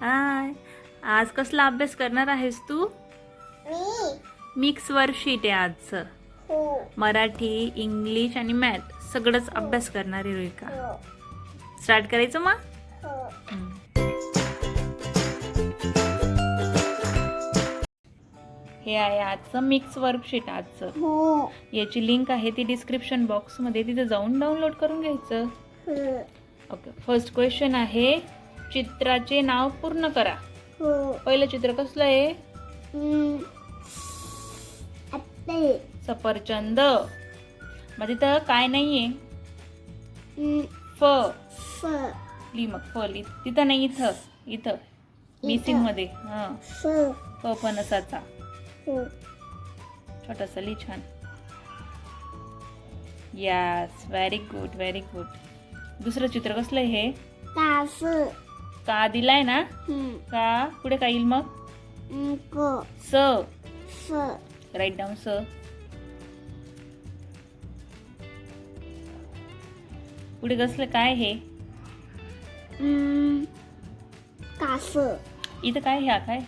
हाय. आज कसला अभ्यास करणार आहेस तू? मिक्स वर्कशीट आहे आजचं. मराठी, इंग्लिश आणि मॅथ सगळंच अभ्यास करणार आहे रेखा. स्टार्ट करायचं मग? हे आहे आजचं मिक्स वर्कशीट आजचं. याची लिंक आहे ती डिस्क्रिप्शन बॉक्स मध्ये, तिथे जाऊन डाउनलोड करून घ्यायचं. ओके, फर्स्ट क्वेश्चन आहे, चित्राचे नाव पूर्ण करा. पहिलं चित्र कसलं आहे? सफरचंद. मग तिथं काय नाहीये? फ. ली मग फ ली. तिथं नाही, इथं इथं मिसिंग मध्ये. फ फणसाचा छोटासा ली. छान. Yes, very good very good. दुसरं चित्र कसलं आहे हे? का दिलाय ना? का पुढे काय येईल मग? स. राईट डाऊन स. पुढे कसलं काय हे? कास. इथं काय? ह्या काय?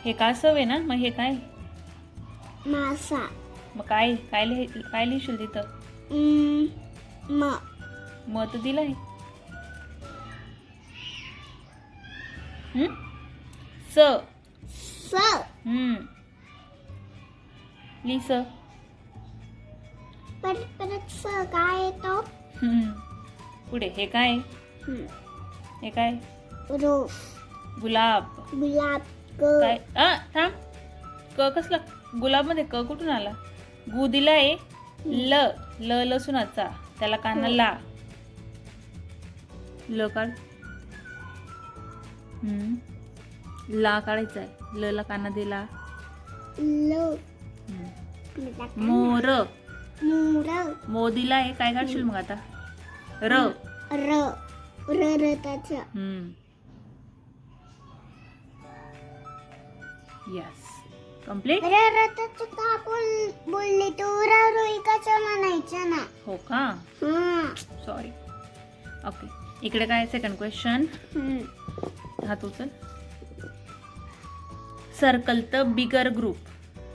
हे कासव आहे ना? मग हे काय? मासा. मग काय काय काय लिहिशील तिथं? म तर दिलंय. स. ली स. परत स काय येतो? पुढे हे काय? हे काय? रोज. गुलाब. गुलाब. काय? थांब. क कसला? गुलाब मध्ये क कुठून आला? गु दिलाय. ल. ल लसूणाचा, त्याला काना ला. ल काढ. ला काढायचा आहे. ल ला काना दिला. मोर. मो दिलाय. काय काढशील मग आता? र. रथाचा. Yes, complete. रथाचं का बोलली तू? रोहिकाचं म्हणायचं ना. हो का? सॉरी. ओके, इकडे काय सेकंड क्वेश्चन. हा तू चल. Circle the bigger group.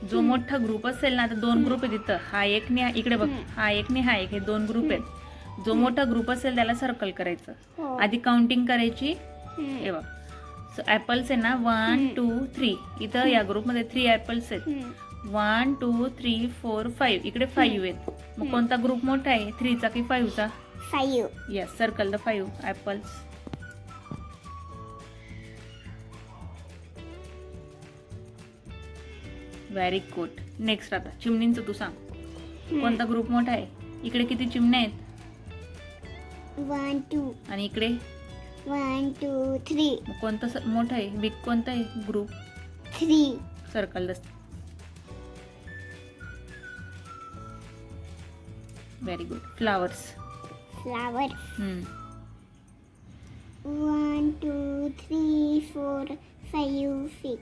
जो मोठा ग्रुप असेल ना, आता दोन ग्रुप आहे तिथं. हा एक ने इकडे बघ, हा एक ने हा एक, हे दोन ग्रुप आहेत. जो मोठा ग्रुप असेल त्याला सर्कल करायचं. आधी काउंटिंग करायची. हे बघ, ऍपल्स आहे ना, 1 2 3. इथं या ग्रुपमध्ये 3 ऍपल्स आहेत. 1 2 3 4 5. इकडे 5 आहेत. मग कोणता ग्रुप मोठा आहे, 3 चा की 5 चा? 5. Yes, circle the 5 apples. Very good. Next आता चिमणींचं तू सांग. कोणता ग्रुप मोठा आहे? इकडे किती चिमण्या आहेत? 1 2. आणि इकडे 1 2 3. मग कोणता मोठा आहे? बिग कोणता आहे group? 3. Circle the. Very good. Flowers. Flower. 1 2 3 4 5 6.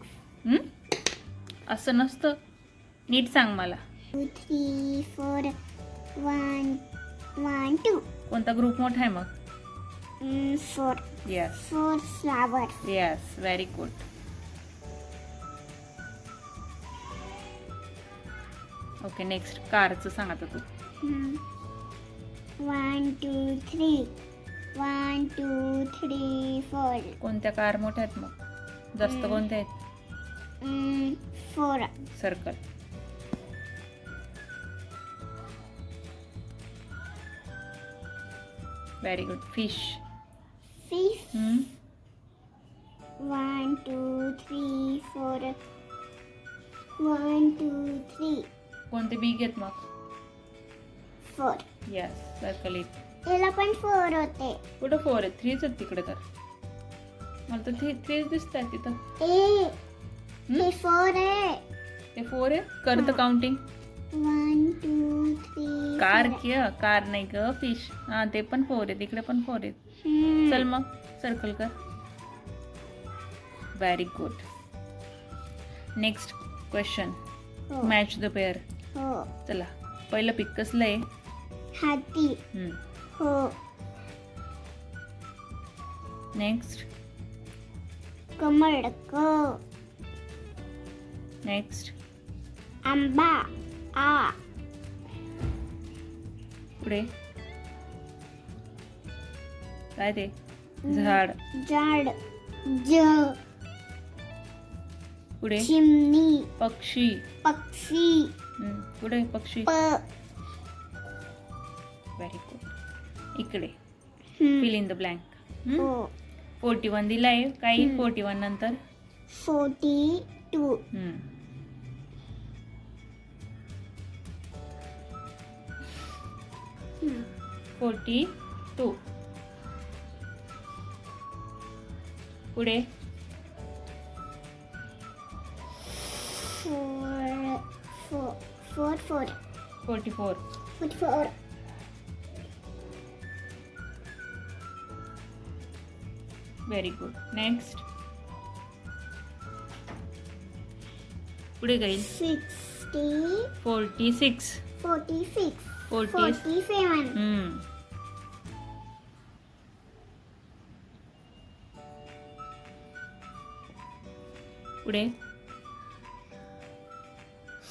असं नसतं, नीट सांग मला. 2 3 4 1 1 2. कोणता ग्रुप मोठा आहे मग? 4. Yes 4 flower. Yes, very good. Okay, next कारचं सांग आता तू. 1 2 3. 1 2 3 4. कोणत्या कार मोठ्या आहेत मग? जास्त कोणत्या आहेत? 4. सर्कल. Very good. फिश. 1 2 3 4. 1 2 3. कोणते बिग आहेत मग? 4. Yes, circle it. याला पण 4 होते. कुठं 4 आहेत? 3 आहेत तिकडे. तर मला तर 3 दिसत आहेत तिथं. हे 4 आहे. ते 4 आहे. कर तर काउंटिंग. 1 2 3. Car KIA? कार नाही ग, फिश. हा, ते पण 4 आहेत. इकडे पण 4 आहेत. चल मग सर्कल कर. Very good. Next question. Match the pair. चला, पहिलं पिक कसलं आहे? हाती. नेक्स्ट कमळ क. नेक्स्ट. आंबा आ. पुढे काय ते? झाड. झाड ज. पुढे चिमणी पक्षी. पक्षी पुढे पक्षी. प. Very good. इकडे हम्म. Fill in the blank. ओ. 41 दिलाय. काही हम्म. 41 नंतर 42. हम्म. हम्म. 42. पुढे 44. 44. Very good. नेक्स्ट. पुढे जाईल 60. 46. 46. 40. 47. हम्म. पुढे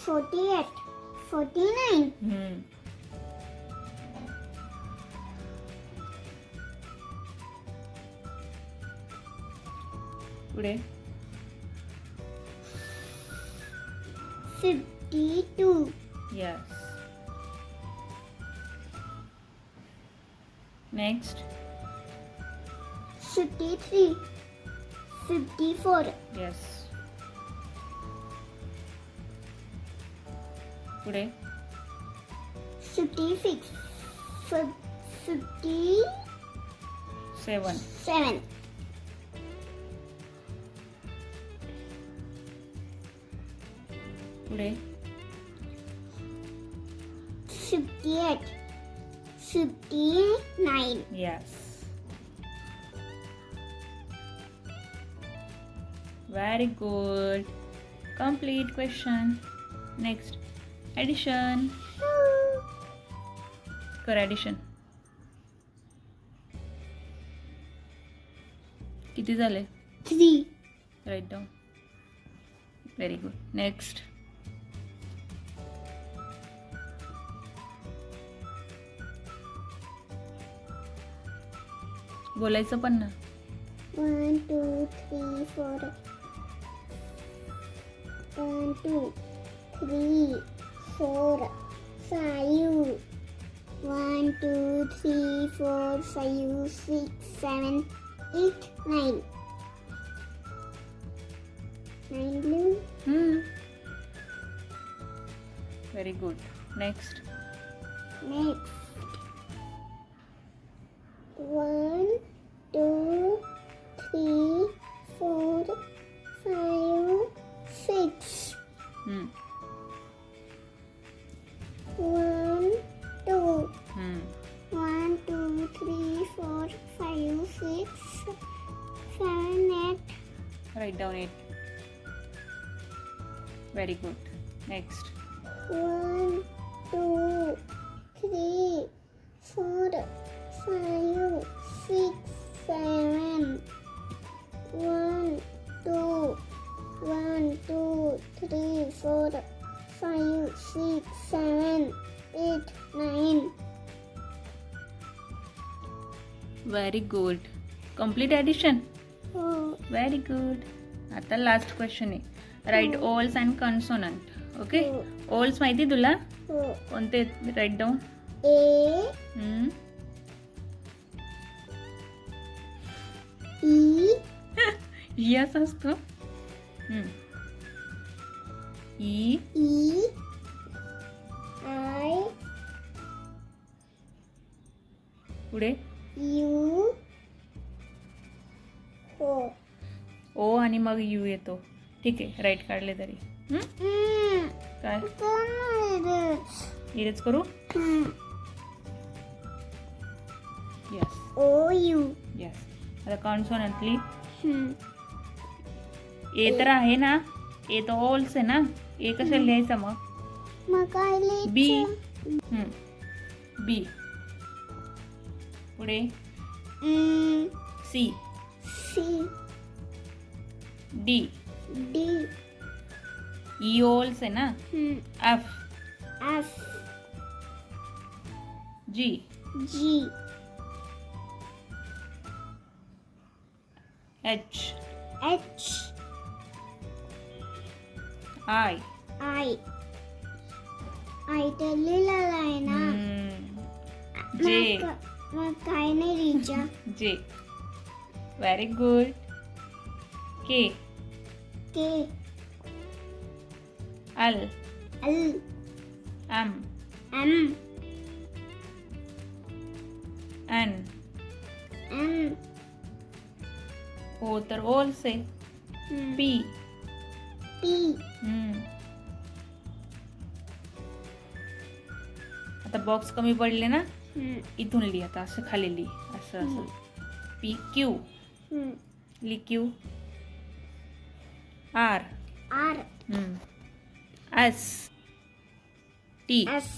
48. 49. हम्म. पुढे 52. यस. नेक्स्ट. 53. 54. यस. पुढे 56. 57. 7. पुढे 58. 59. Yes. Very good. Complete question. Next. Addition. कर ॲडिशन. किती झाले? 3. Write down. Very good. Next. बोलायचं पण ना. 1 2 3 4. 1 2 3 4 5. 1 2 3 4 5 6 7 8 9. 9 blue. Very good. Next. Next. 1 2 3 4 5 6. 1 2. 1 2 3 4 5 6 7 8. Write down 8. Very good. Next. 1 2 3 4 5 6 7. 1 2 1 2 3 4 5 6 7 8 9. Very good. Complete addition. Oh. Very good. आता last question आहे. Write vowels and consonant. Okay. Vowels माहिती तुला Oh. कोणते? Write down. A E ही असं असतो. ई. E I पुढे U O. O आणि मग यू येतो. ठीक आहे. राईट काढले तरी. काय इरेज करू? यस. O U. यस. आता कॉन्सोनंटली ए तर आहे ना. ए तर ओल्स आहे ना. ए कसं लिहायचं मग? मग काय बी. लिहायचं? बी. पुढे Mm, C. C D. D. E vowels आहे ना. F. F. G. G. H. H. I. I. I तर लिहिलेलं आहे ना. जे. मग काय नाही लिहिच्या. J. Very good. K. K. L. L. M. M. N. M. O तर ओल्स आहे. पी. पी. आता बॉक्स कमी पडले ना, इथून लिही आता, असं खाली लिही, असं असं. पी. क्यू. लिही Q. R. R. S. T. S.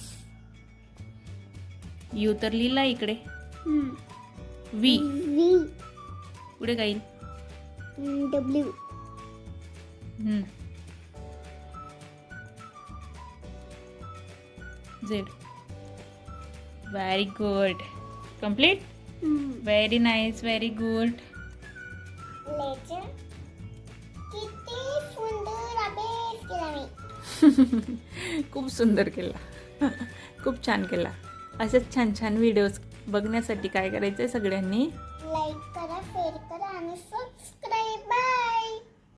U तर लिहिला इकडे. व्ही. व्ही. पुढे काय येईल? W. Z. Very good. Complete. Very nice. Very good. Letter. किती सुंदर अभ्यास केला मी. खूप सुंदर केला. खूप छान केला. असेच छान छान व्हिडिओज बघण्यासाठी काय करायचं आहे सगळ्यांनी? लाईक करा, शेअर करा आणि सबस्क्राईब